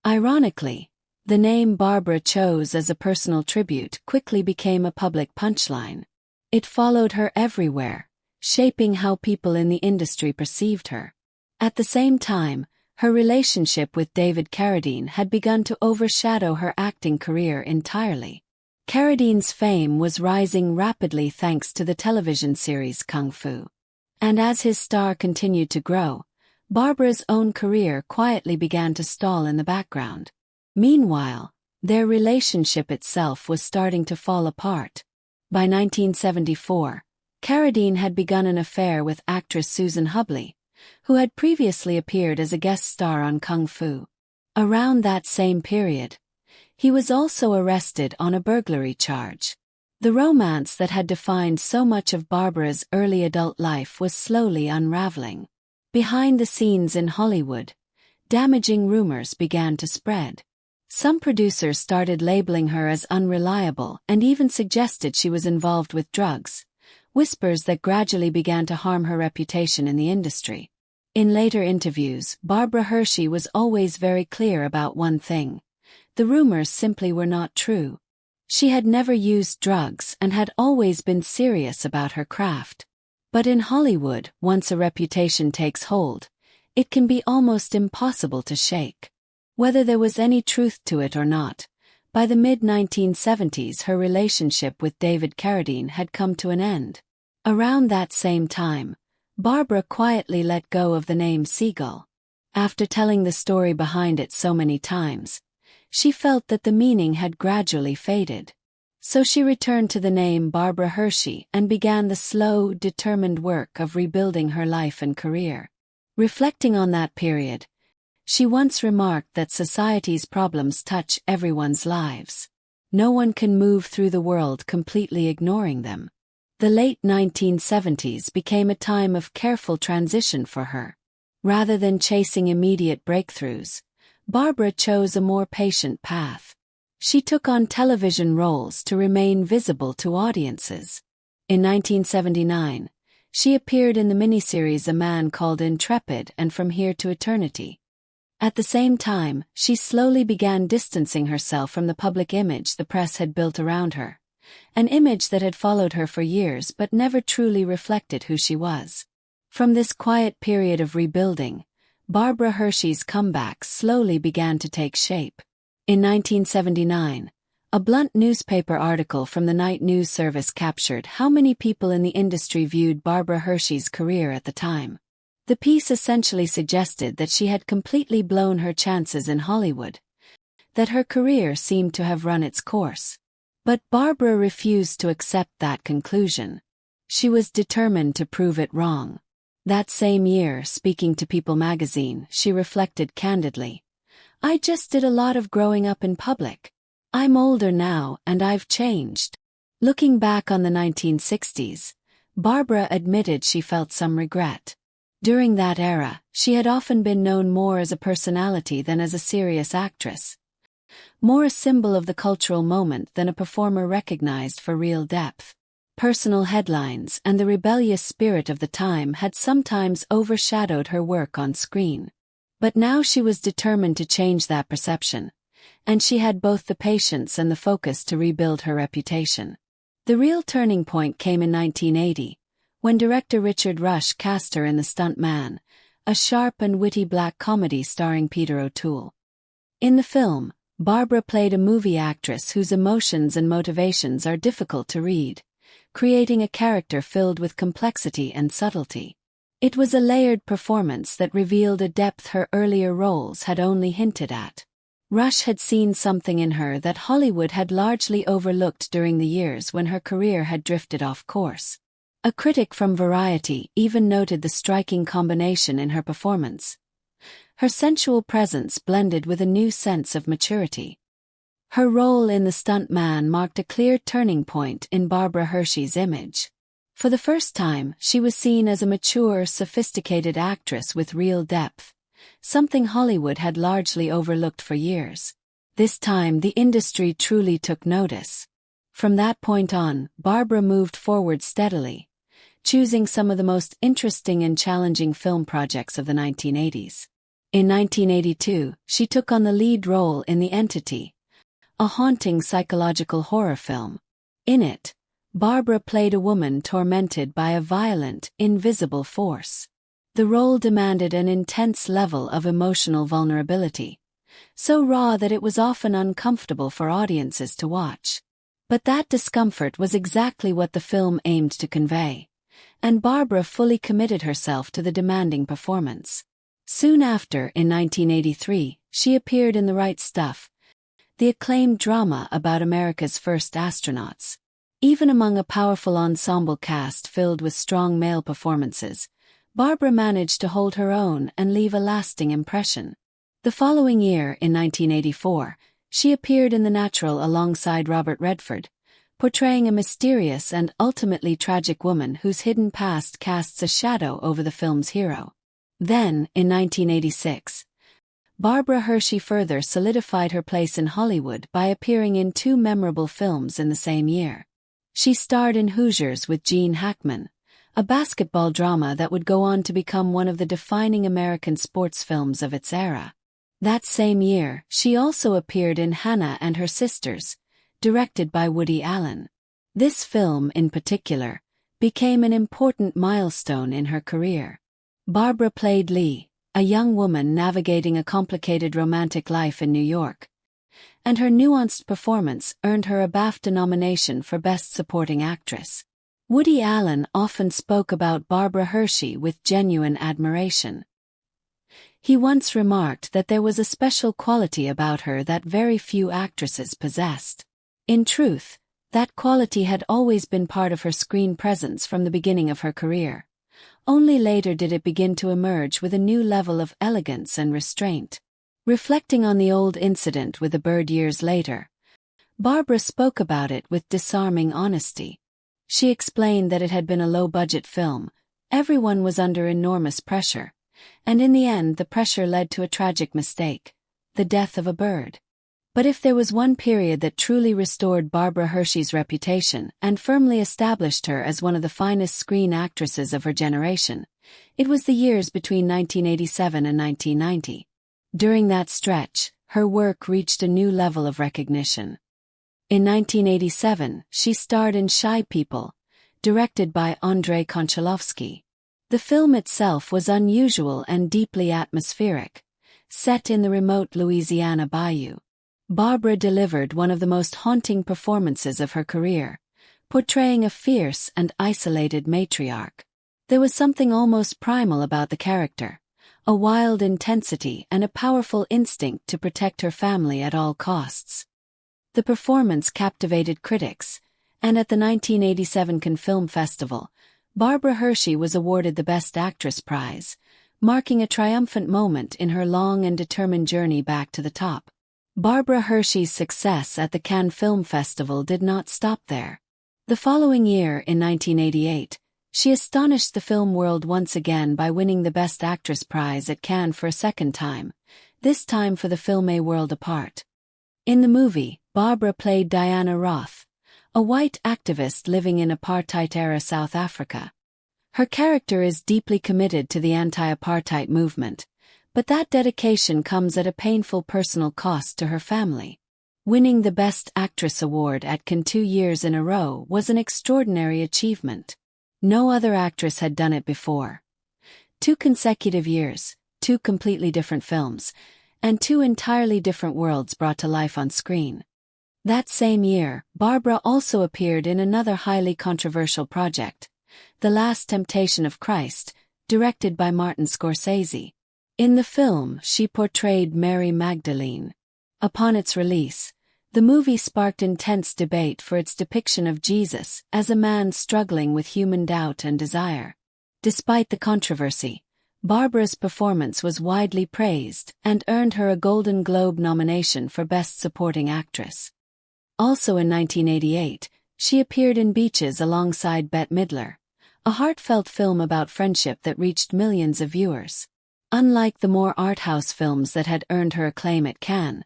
Ironically, the name Barbara chose as a personal tribute quickly became a public punchline. It followed her everywhere, shaping how people in the industry perceived her. At the same time, her relationship with David Carradine had begun to overshadow her acting career entirely. Carradine's fame was rising rapidly thanks to the television series Kung Fu. And as his star continued to grow, Barbara's own career quietly began to stall in the background. Meanwhile, their relationship itself was starting to fall apart. By 1974, Carradine had begun an affair with actress Susan Hubley, who had previously appeared as a guest star on Kung Fu. Around that same period, he was also arrested on a burglary charge. The romance that had defined so much of Barbara's early adult life was slowly unraveling. Behind the scenes in Hollywood, damaging rumors began to spread. Some producers started labeling her as unreliable and even suggested she was involved with drugs, whispers that gradually began to harm her reputation in the industry. In later interviews, Barbara Hershey was always very clear about one thing: the rumors simply were not true. She had never used drugs and had always been serious about her craft. But in Hollywood, once a reputation takes hold, it can be almost impossible to shake. Whether there was any truth to it or not, by the mid-1970s her relationship with David Carradine had come to an end. Around that same time, Barbara quietly let go of the name Seagull. After telling the story behind it so many times, she felt that the meaning had gradually faded. So she returned to the name Barbara Hershey and began the slow, determined work of rebuilding her life and career. Reflecting on that period, she once remarked that society's problems touch everyone's lives. No one can move through the world completely ignoring them. The late 1970s became a time of careful transition for her. Rather than chasing immediate breakthroughs, Barbara chose a more patient path. She took on television roles to remain visible to audiences. In 1979, she appeared in the miniseries A Man Called Intrepid and From Here to Eternity. At the same time, she slowly began distancing herself from the public image the press had built around her, an image that had followed her for years but never truly reflected who she was. From this quiet period of rebuilding, Barbara Hershey's comeback slowly began to take shape. In 1979, a blunt newspaper article from the night news service captured how many people in the industry viewed Barbara Hershey's career at the time. The piece essentially suggested that she had completely blown her chances in Hollywood, that her career seemed to have run its course. But Barbara refused to accept that conclusion. She was determined to prove it wrong. That same year, speaking to People magazine, she reflected candidly, "I just did a lot of growing up in public. I'm older now and I've changed." Looking back on the 1960s, Barbara admitted she felt some regret. During that era, she had often been known more as a personality than as a serious actress. More a symbol of the cultural moment than a performer recognized for real depth. Personal headlines and the rebellious spirit of the time had sometimes overshadowed her work on screen. But now she was determined to change that perception, and she had both the patience and the focus to rebuild her reputation. The real turning point came in 1980, when director Richard Rush cast her in The Stunt Man, a sharp and witty black comedy starring Peter O'Toole. In the film, Barbara played a movie actress whose emotions and motivations are difficult to read, creating a character filled with complexity and subtlety. It was a layered performance that revealed a depth her earlier roles had only hinted at. Rush had seen something in her that Hollywood had largely overlooked during the years when her career had drifted off course. A critic from Variety even noted the striking combination in her performance. Her sensual presence blended with a new sense of maturity. Her role in The Stunt Man marked a clear turning point in Barbara Hershey's image. For the first time, she was seen as a mature, sophisticated actress with real depth, something Hollywood had largely overlooked for years. This time the industry truly took notice. From that point on, Barbara moved forward steadily, choosing some of the most interesting and challenging film projects of the 1980s. In 1982, she took on the lead role in The Entity, a haunting psychological horror film. In it, Barbara played a woman tormented by a violent, invisible force. The role demanded an intense level of emotional vulnerability, so raw that it was often uncomfortable for audiences to watch. But that discomfort was exactly what the film aimed to convey, and Barbara fully committed herself to the demanding performance. Soon after, in 1983, she appeared in The Right Stuff, the acclaimed drama about America's first astronauts. Even among a powerful ensemble cast filled with strong male performances, Barbara managed to hold her own and leave a lasting impression. The following year, in 1984, she appeared in The Natural alongside Robert Redford, portraying a mysterious and ultimately tragic woman whose hidden past casts a shadow over the film's hero. Then, in 1986, Barbara Hershey further solidified her place in Hollywood by appearing in two memorable films in the same year. She starred in Hoosiers with Gene Hackman, a basketball drama that would go on to become one of the defining American sports films of its era. That same year, she also appeared in Hannah and Her Sisters, directed by Woody Allen. This film, in particular, became an important milestone in her career. Barbara played Lee, a young woman navigating a complicated romantic life in New York, and her nuanced performance earned her a BAFTA nomination for Best Supporting Actress. Woody Allen often spoke about Barbara Hershey with genuine admiration. He once remarked that there was a special quality about her that very few actresses possessed. In truth, that quality had always been part of her screen presence from the beginning of her career. Only later did it begin to emerge with a new level of elegance and restraint. Reflecting on the old incident with a bird years later, Barbara spoke about it with disarming honesty. She explained that it had been a low-budget film, everyone was under enormous pressure, and in the end the pressure led to a tragic mistake, the death of a bird. But if there was one period that truly restored Barbara Hershey's reputation and firmly established her as one of the finest screen actresses of her generation, it was the years between 1987 and 1990. During that stretch, her work reached a new level of recognition. In 1987, she starred in Shy People, directed by Andrei Konchalovsky. The film itself was unusual and deeply atmospheric, set in the remote Louisiana bayou. Barbara delivered one of the most haunting performances of her career, portraying a fierce and isolated matriarch. There was something almost primal about the character, a wild intensity and a powerful instinct to protect her family at all costs. The performance captivated critics, and at the 1987 Cannes Film Festival, Barbara Hershey was awarded the Best Actress prize, marking a triumphant moment in her long and determined journey back to the top. Barbara Hershey's success at the Cannes Film Festival did not stop there. The following year, in 1988, she astonished the film world once again by winning the Best Actress prize at Cannes for a second time, this time for the film A World Apart. In the movie, Barbara played Diana Roth, a white activist living in apartheid-era South Africa. Her character is deeply committed to the anti-apartheid movement, but that dedication comes at a painful personal cost to her family. Winning the Best Actress award at Cannes 2 years in a row was an extraordinary achievement. No other actress had done it before. 2 consecutive years, 2 completely different films, and 2 entirely different worlds brought to life on screen. That same year, Barbara also appeared in another highly controversial project, The Last Temptation of Christ, directed by Martin Scorsese. In the film, she portrayed Mary Magdalene. Upon its release, the movie sparked intense debate for its depiction of Jesus as a man struggling with human doubt and desire. Despite the controversy, Barbara's performance was widely praised and earned her a Golden Globe nomination for Best Supporting Actress. Also in 1988, she appeared in Beaches alongside Bette Midler, a heartfelt film about friendship that reached millions of viewers. Unlike the more art house films that had earned her acclaim at Cannes,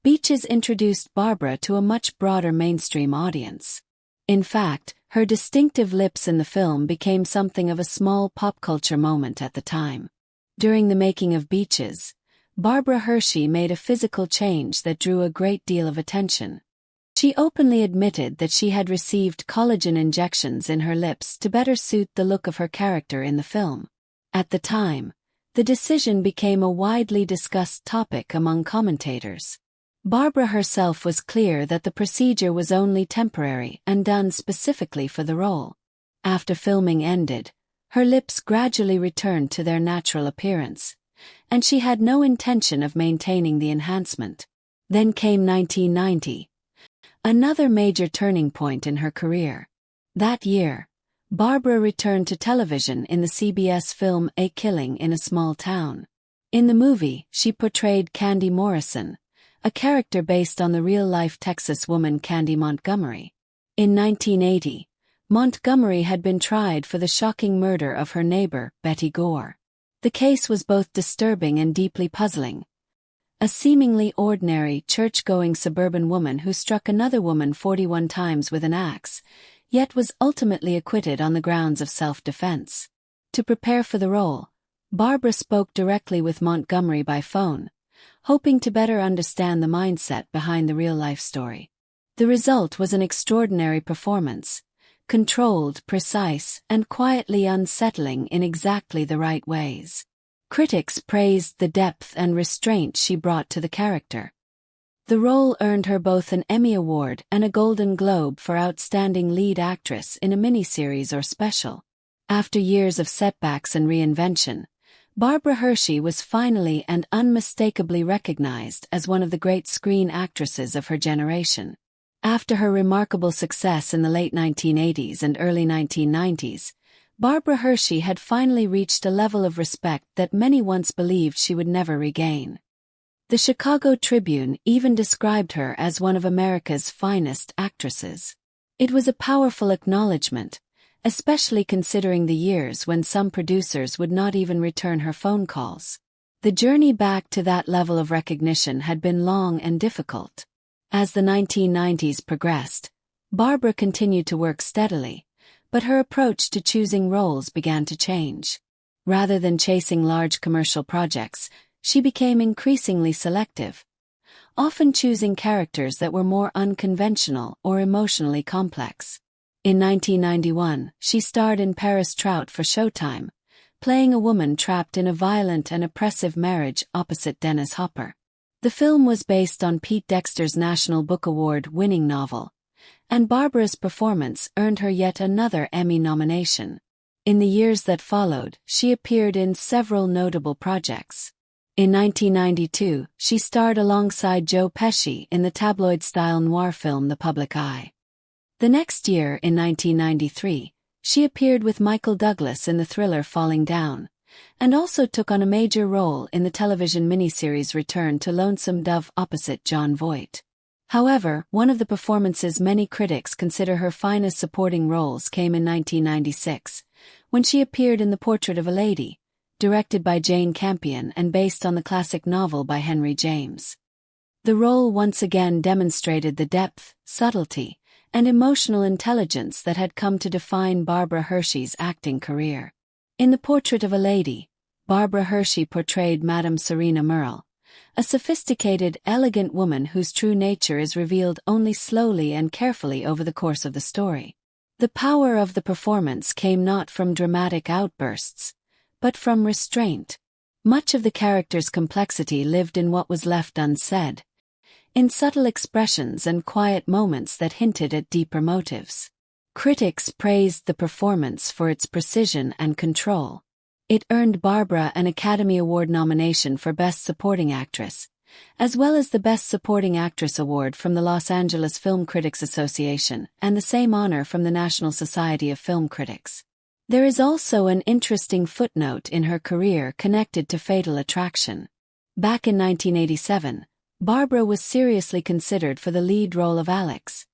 Beaches introduced Barbara to a much broader mainstream audience. In fact, her distinctive lips in the film became something of a small pop culture moment at the time. During the making of Beaches, Barbara Hershey made a physical change that drew a great deal of attention. She openly admitted that she had received collagen injections in her lips to better suit the look of her character in the film. At the time, the decision became a widely discussed topic among commentators. Barbara herself was clear that the procedure was only temporary and done specifically for the role. After filming ended, her lips gradually returned to their natural appearance, and she had no intention of maintaining the enhancement. Then came 1990, another major turning point in her career. That year, Barbara returned to television in the CBS film A Killing in a Small Town. In the movie, she portrayed Candy Morrison, a character based on the real-life Texas woman Candy Montgomery. In 1980, Montgomery had been tried for the shocking murder of her neighbor, Betty Gore. The case was both disturbing and deeply puzzling. A seemingly ordinary, church-going suburban woman who struck another woman 41 times with an axe, yet was ultimately acquitted on the grounds of self-defense. To prepare for the role, Barbara spoke directly with Montgomery by phone, hoping to better understand the mindset behind the real-life story. The result was an extraordinary performance, controlled, precise, and quietly unsettling in exactly the right ways. Critics praised the depth and restraint she brought to the character. The role earned her both an Emmy Award and a Golden Globe for Outstanding Lead Actress in a miniseries or special. After years of setbacks and reinvention, Barbara Hershey was finally and unmistakably recognized as one of the great screen actresses of her generation. After her remarkable success in the late 1980s and early 1990s, Barbara Hershey had finally reached a level of respect that many once believed she would never regain. The Chicago Tribune even described her as one of America's finest actresses. It was a powerful acknowledgement, especially considering the years when some producers would not even return her phone calls. The journey back to that level of recognition had been long and difficult. As the 1990s progressed, Barbara continued to work steadily, but her approach to choosing roles began to change. Rather than chasing large commercial projects, she became increasingly selective, often choosing characters that were more unconventional or emotionally complex. In 1991, she starred in Paris Trout for Showtime, playing a woman trapped in a violent and oppressive marriage opposite Dennis Hopper. The film was based on Pete Dexter's National Book Award-winning novel, and Barbara's performance earned her yet another Emmy nomination. In the years that followed, she appeared in several notable projects. In 1992, she starred alongside Joe Pesci in the tabloid-style noir film The Public Eye. The next year, in 1993, she appeared with Michael Douglas in the thriller Falling Down, and also took on a major role in the television miniseries Return to Lonesome Dove opposite Jon Voight. However, one of the performances many critics consider her finest supporting roles came in 1996, when she appeared in The Portrait of a Lady, directed by Jane Campion and based on the classic novel by Henry James. The role once again demonstrated the depth, subtlety, and emotional intelligence that had come to define Barbara Hershey's acting career. In The Portrait of a Lady, Barbara Hershey portrayed Madame Serena Merle, a sophisticated, elegant woman whose true nature is revealed only slowly and carefully over the course of the story. The power of the performance came not from dramatic outbursts, but from restraint. Much of the character's complexity lived in what was left unsaid, in subtle expressions and quiet moments that hinted at deeper motives. Critics praised the performance for its precision and control. It earned Barbara an Academy Award nomination for Best Supporting Actress, as well as the Best Supporting Actress Award from the Los Angeles Film Critics Association and the same honor from the National Society of Film Critics. There is also an interesting footnote in her career connected to Fatal Attraction. Back in 1987, Barbara was seriously considered for the lead role of Alex,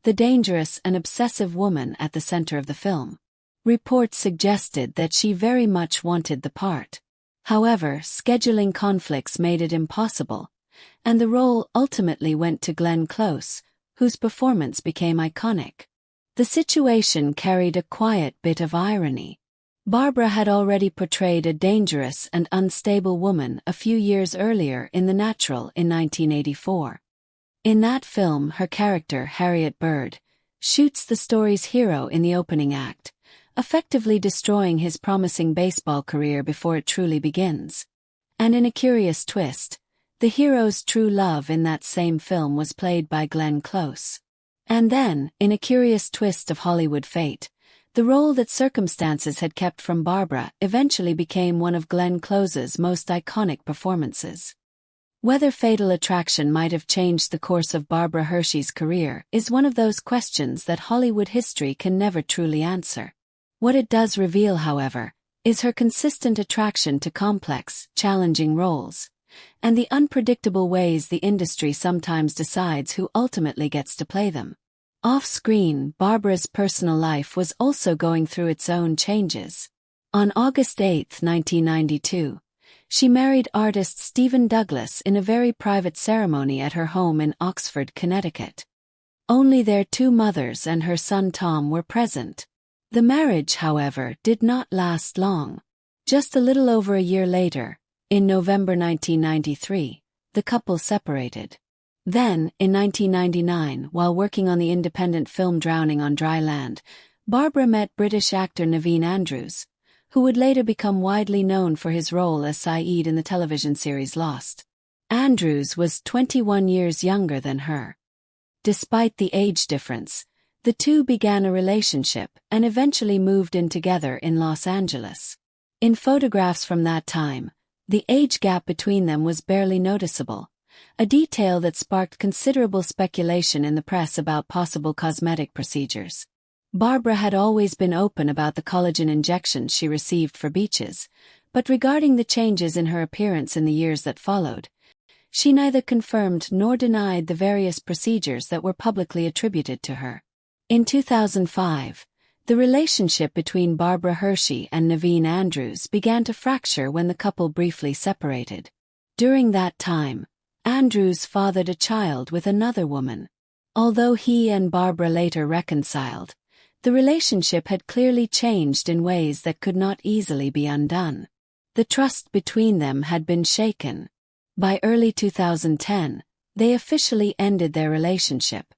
the dangerous and obsessive woman at the center of the film. Reports suggested that she very much wanted the part. However, scheduling conflicts made it impossible, and the role ultimately went to Glenn Close, whose performance became iconic. The situation carried a quiet bit of irony. Barbara had already portrayed a dangerous and unstable woman a few years earlier in The Natural in 1984. In that film, her character, Harriet Bird, shoots the story's hero in the opening act, effectively destroying his promising baseball career before it truly begins. And in a curious twist, the hero's true love in that same film was played by Glenn Close. And then, in a curious twist of Hollywood fate, the role that circumstances had kept from Barbara eventually became one of Glenn Close's most iconic performances. Whether Fatal Attraction might have changed the course of Barbara Hershey's career is one of those questions that Hollywood history can never truly answer. What it does reveal, however, is her consistent attraction to complex, challenging roles, and the unpredictable ways the industry sometimes decides who ultimately gets to play them. Off-screen, Barbara's personal life was also going through its own changes. On August 8, 1992, she married artist Stephen Douglas in a very private ceremony at her home in Oxford, Connecticut. Only their two mothers and her son Tom were present. The marriage, however, did not last long. Just a little over a year later, in November 1993, the couple separated. Then, in 1999, while working on the independent film Drowning on Dry Land, Barbara met British actor Naveen Andrews, who would later become widely known for his role as Saeed in the television series Lost. Andrews was 21 years younger than her. Despite the age difference, the two began a relationship and eventually moved in together in Los Angeles. In photographs from that time, the age gap between them was barely noticeable, a detail that sparked considerable speculation in the press about possible cosmetic procedures. Barbara had always been open about the collagen injections she received for Beaches, but regarding the changes in her appearance in the years that followed, she neither confirmed nor denied the various procedures that were publicly attributed to her. In 2005, the relationship between Barbara Hershey and Naveen Andrews began to fracture when the couple briefly separated. During that time, Andrews fathered a child with another woman. Although he and Barbara later reconciled, the relationship had clearly changed in ways that could not easily be undone. The trust between them had been shaken. By early 2010, they officially ended their relationship,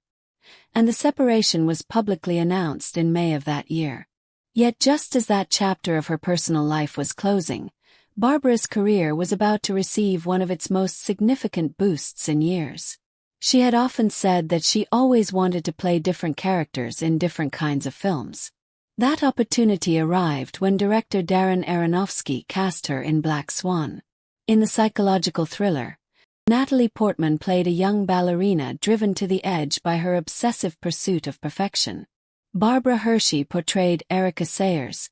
and the separation was publicly announced in May of that year. Yet just as that chapter of her personal life was closing, Barbara's career was about to receive one of its most significant boosts in years. She had often said that she always wanted to play different characters in different kinds of films. That opportunity arrived when director Darren Aronofsky cast her in Black Swan. In the psychological thriller, Natalie Portman played a young ballerina driven to the edge by her obsessive pursuit of perfection. Barbara Hershey portrayed Erica Sayers,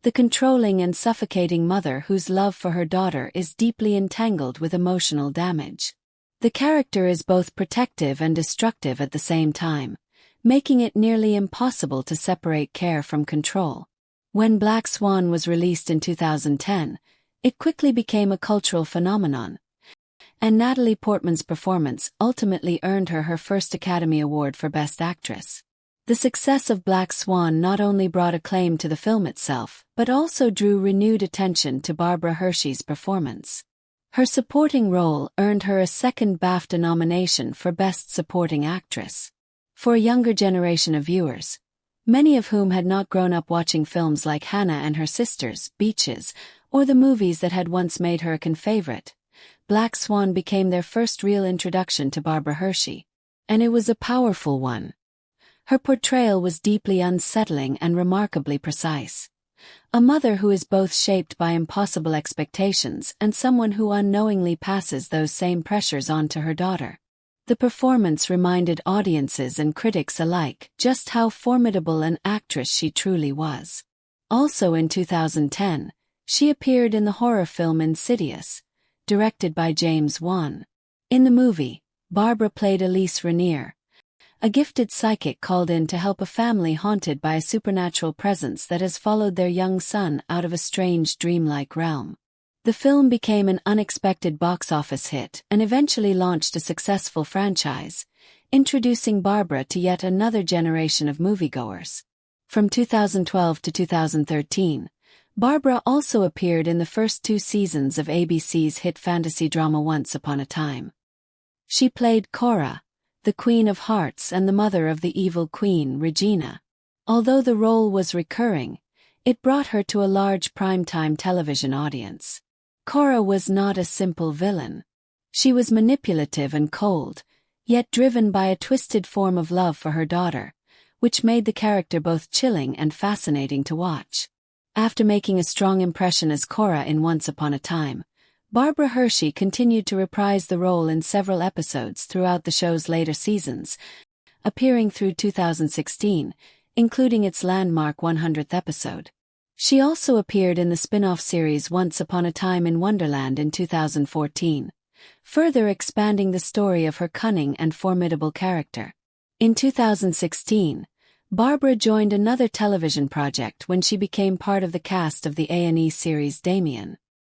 the controlling and suffocating mother whose love for her daughter is deeply entangled with emotional damage. The character is both protective and destructive at the same time, making it nearly impossible to separate care from control. When Black Swan was released in 2010, it quickly became a cultural phenomenon, and Natalie Portman's performance ultimately earned her her first Academy Award for Best Actress. The success of Black Swan not only brought acclaim to the film itself, but also drew renewed attention to Barbara Hershey's performance. Her supporting role earned her a second BAFTA nomination for Best Supporting Actress. For a younger generation of viewers, many of whom had not grown up watching films like Hannah and Her Sisters, Beaches, or the movies that had once made her a fan favorite, Black Swan became their first real introduction to Barbara Hershey. And it was a powerful one. Her portrayal was deeply unsettling and remarkably precise. A mother who is both shaped by impossible expectations and someone who unknowingly passes those same pressures on to her daughter. The performance reminded audiences and critics alike just how formidable an actress she truly was. Also in 2010, she appeared in the horror film Insidious, directed by James Wan. In the movie, Barbara played Elise Rainier, a gifted psychic called in to help a family haunted by a supernatural presence that has followed their young son out of a strange dreamlike realm. The film became an unexpected box office hit and eventually launched a successful franchise, introducing Barbara to yet another generation of moviegoers. From 2012 to 2013, Barbara also appeared in the first 2 seasons of ABC's hit fantasy drama Once Upon a Time. She played Cora, the Queen of Hearts and the mother of the evil queen, Regina. Although the role was recurring, it brought her to a large primetime television audience. Cora was not a simple villain. She was manipulative and cold, yet driven by a twisted form of love for her daughter, which made the character both chilling and fascinating to watch. After making a strong impression as Cora in Once Upon a Time, Barbara Hershey continued to reprise the role in several episodes throughout the show's later seasons, appearing through 2016, including its landmark 100th episode. She also appeared in the spin-off series Once Upon a Time in Wonderland in 2014, further expanding the story of her cunning and formidable character. In 2016, Barbara joined another television project when she became part of the cast of the A&E series Damien.